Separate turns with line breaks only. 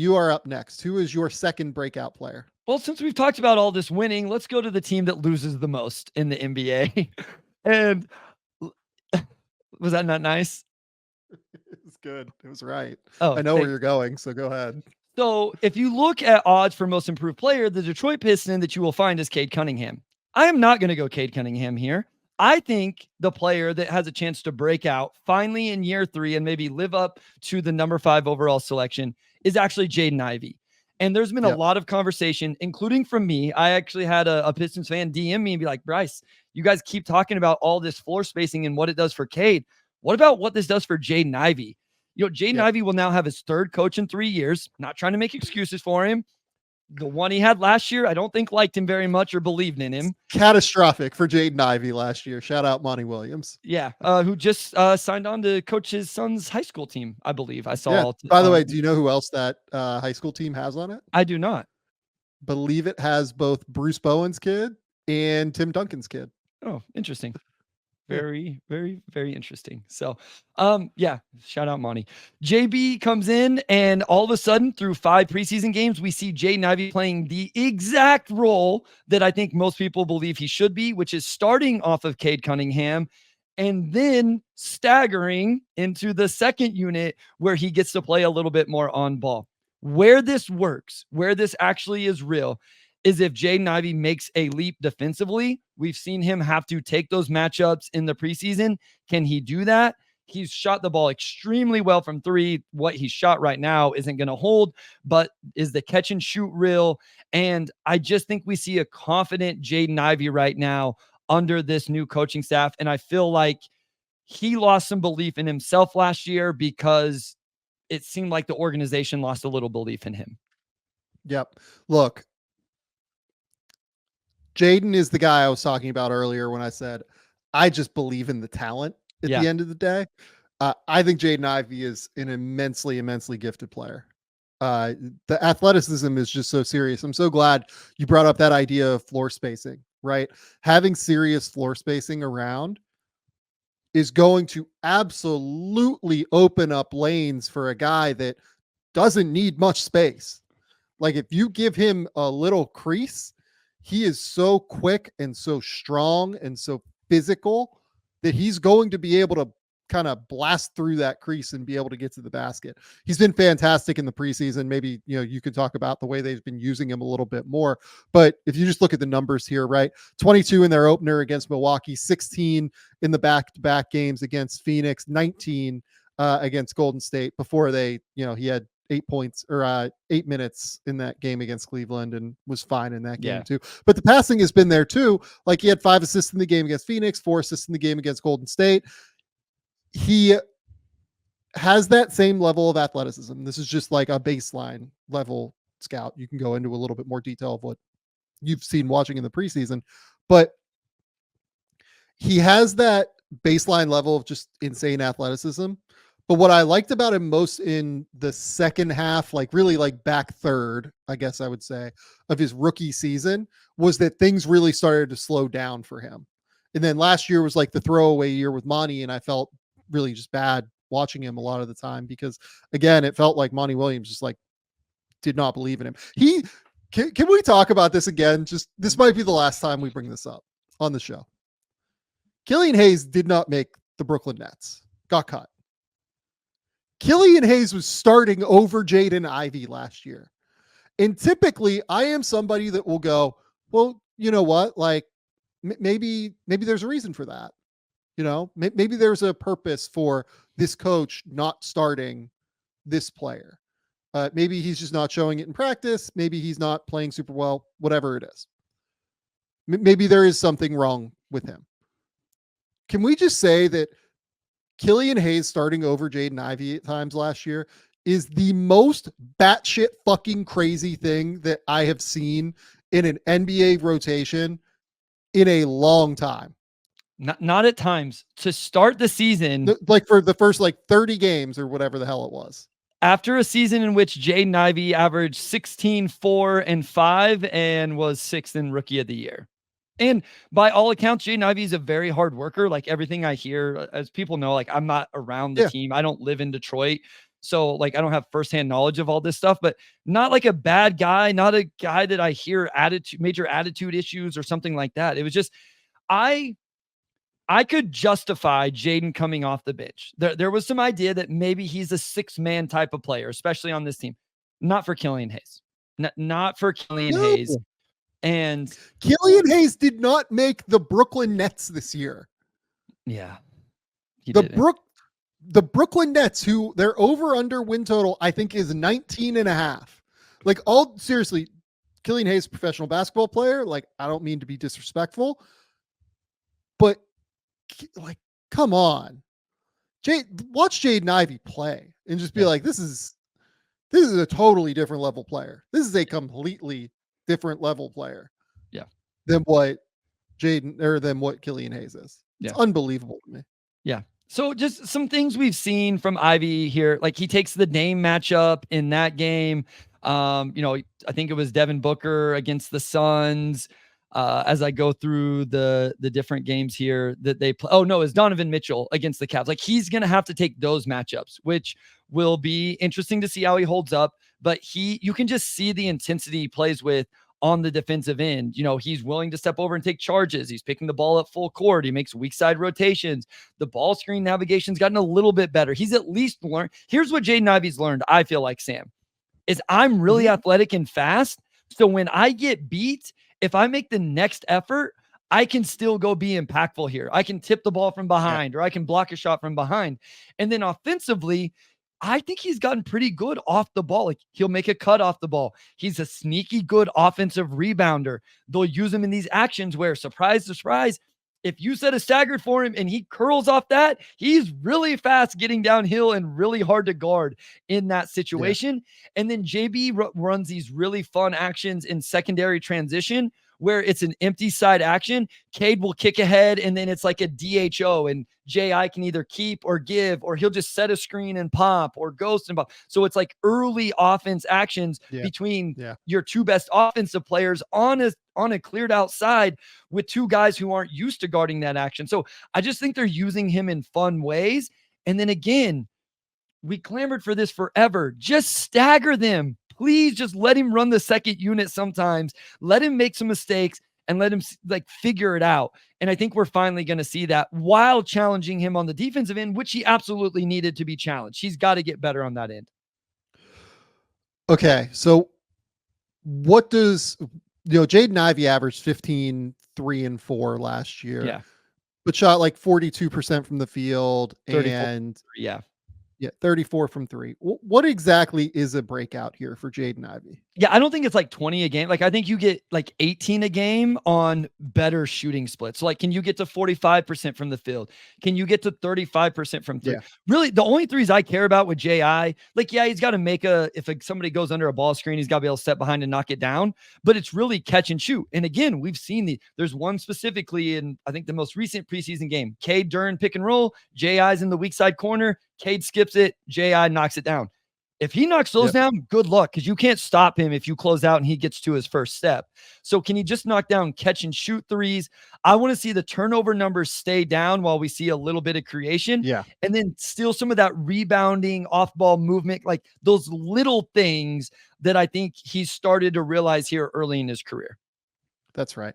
You are up next. Who is your second breakout player?
Well, since we've talked about all this winning, let's go to the team that loses the most in the NBA. And was that not nice?
It was good. It was right.
Oh,
I know where you're going, so go ahead.
So if you look at odds for most improved player, the Detroit Piston that you will find is Cade Cunningham. I am not going to go Cade Cunningham here. I think the player that has a chance to break out finally in year 3 and maybe live up to the number 5 overall selection is actually Jaden Ivey. And there's been a lot of conversation, including from me. I actually had a Pistons fan DM me and be like, Bryce, you guys keep talking about all this floor spacing and what it does for Cade. What about what this does for Jaden Ivey? Jaden Ivey will now have his third coach in 3 years. Not trying to make excuses for him. The one he had last year, I don't think liked him very much or believed in him.
Catastrophic for Jaden Ivey last year. Shout out Monty Williams.
Yeah, who just signed on to coach his son's high school team, I believe. I saw.
Yeah. By the way, do you know who else that high school team has on it?
I do not.
Believe it has both Bruce Bowen's kid and Tim Duncan's kid.
Oh, interesting. Very, very, very interesting. So, yeah, shout out Monty. JB comes in, and all of a sudden, through 5 preseason games, we see Jaden Ivey playing the exact role that I think most people believe he should be, which is starting off of Cade Cunningham and then staggering into the second unit where he gets to play a little bit more on ball. Where this works, where this actually is real, is if Jaden Ivey makes a leap defensively. We've seen him have to take those matchups in the preseason. Can he do that? He's shot the ball extremely well from 3. What he's shot right now isn't going to hold, but is the catch and shoot real? And I just think we see a confident Jaden Ivey right now under this new coaching staff. And I feel like he lost some belief in himself last year because it seemed like the organization lost a little belief in him.
Yep. Look, Jaden is the guy I was talking about earlier when I said, I just believe in the talent at the end of the day. I think Jaden Ivey is an immensely, immensely gifted player. The athleticism is just so serious. I'm so glad you brought up that idea of floor spacing, right? Having serious floor spacing around is going to absolutely open up lanes for a guy that doesn't need much space. Like if you give him a little crease, he is so quick and so strong and so physical that he's going to be able to kind of blast through that crease and be able to get to the basket. He's been fantastic in the preseason. Maybe, you could talk about the way they've been using him a little bit more, but if you just look at the numbers here, right? 22 in their opener against Milwaukee, 16 in the back-to-back games against Phoenix, 19 against Golden State before they, he had 8 points or 8 minutes in that game against Cleveland and was fine in that game too. But the passing has been there too. Like he had 5 assists in the game against Phoenix, 4 assists in the game against Golden State. He has that same level of athleticism. This is just like a baseline level scout. You can go into a little bit more detail of what you've seen watching in the preseason, but he has that baseline level of just insane athleticism. But what I liked about him most in the second half, like really like back third, I guess I would say, of his rookie season was that things really started to slow down for him. And then last year was like the throwaway year with Monty, and I felt really just bad watching him a lot of the time because, again, it felt like Monty Williams just like did not believe in him. Can we talk about this again? Just this might be the last time we bring this up on the show. Killian Hayes did not make the Brooklyn Nets, got cut. Killian Hayes was starting over Jaden Ivey last year. And typically I am somebody that will go, well, you know what? Like maybe there's a reason for that. Maybe there's a purpose for this coach not starting this player. Maybe he's just not showing it in practice. Maybe he's not playing super well, whatever it is. Maybe there is something wrong with him. Can we just say that Killian Hayes starting over Jaden Ivey at times last year is the most batshit fucking crazy thing that I have seen in an NBA rotation in a long time.
Not at times. To start the season,
like for the first like 30 games or whatever the hell it was.
After a season in which Jaden Ivey averaged 16, 4, and 5 and was 6th in Rookie of the Year. And by all accounts, Jaden Ivey is a very hard worker. Like everything I hear, as people know, like I'm not around the team. I don't live in Detroit. So like, I don't have firsthand knowledge of all this stuff, but not like a bad guy, not a guy that I hear major attitude issues or something like that. It was just, I could justify Jaden coming off the bench. There was some idea that maybe he's a 6-man type of player, especially on this team. Not for Killian Hayes. Not for Killian Hayes. And
Killian Hayes did not make the Brooklyn Nets this year.
Yeah.
The Brooklyn Nets, who their over-under win total, I think, is 19.5. Like, seriously, Killian Hayes, professional basketball player. Like, I don't mean to be disrespectful, but like, come on. Watch Jaden Ivey play and just be like, this is a totally different level player. This is a completely different level player.
Yeah.
Than what Killian Hayes is. It's unbelievable to me.
Yeah. So just some things we've seen from Ivey here. Like, he takes the Dame matchup in that game. I think it was Devin Booker against the Suns. As I go through the different games here that they play. Oh no, it's Donovan Mitchell against the Cavs. Like, he's going to have to take those matchups, which will be interesting to see how he holds up. But you can just see the intensity he plays with on the defensive end. He's willing to step over and take charges. He's picking the ball up full court. He makes weak side rotations. The ball screen navigation's gotten a little bit better. He's at least learned. Here's what Jaden Ivey's learned, I feel like, Sam, is I'm really athletic and fast. So when I get beat, if I make the next effort, I can still go be impactful here. I can tip the ball from behind, or I can block a shot from behind. And then offensively, I think he's gotten pretty good off the ball. Like, he'll make a cut off the ball. He's a sneaky good offensive rebounder. They'll use him in these actions where, surprise, surprise, if you set a stagger for him and he curls off that, he's really fast getting downhill and really hard to guard in that situation. Yeah. And then JB runs these really fun actions in secondary transition where it's an empty side action. Cade will kick ahead, and then it's like a DHO, and JI can either keep or give, or he'll just set a screen and pop, or ghost and pop. So it's like early offense actions between your two best offensive players on a cleared outside with two guys who aren't used to guarding that action. So I just think they're using him in fun ways. And then again, we clamored for this forever. Just stagger them. Please just let him run the second unit sometimes. Let him make some mistakes and let him figure it out. And I think we're finally going to see that while challenging him on the defensive end, which he absolutely needed to be challenged. He's got to get better on that end.
Okay. So what does, Jaden Ivey averaged 15, 3 and 4 last year.
Yeah.
But shot like 42% from the field
34,
and
34
from 3. What exactly is a breakout here for Jaden Ivey?
Yeah, I don't think it's like 20 a game. Like, I think you get like 18 a game on better shooting splits. So like, can you get to 45% from the field? Can you get to 35% from 3? Yeah. Really, the only threes I care about with JI, he's got to make if somebody goes under a ball screen, he's got to be able to step behind and knock it down. But it's really catch and shoot. And again, we've seen there's one specifically in, I think, the most recent preseason game. Cade during pick and roll, JI's in the weak side corner. Cade skips it. JI knocks it down. If he knocks those down, good luck, because you can't stop him if you close out and he gets to his first step. So can he just knock down catch and shoot threes? I want to see the turnover numbers stay down while we see a little bit of creation.
Yeah.
And then still some of that rebounding, off-ball movement, like those little things that I think he started to realize here early in his career.
That's right.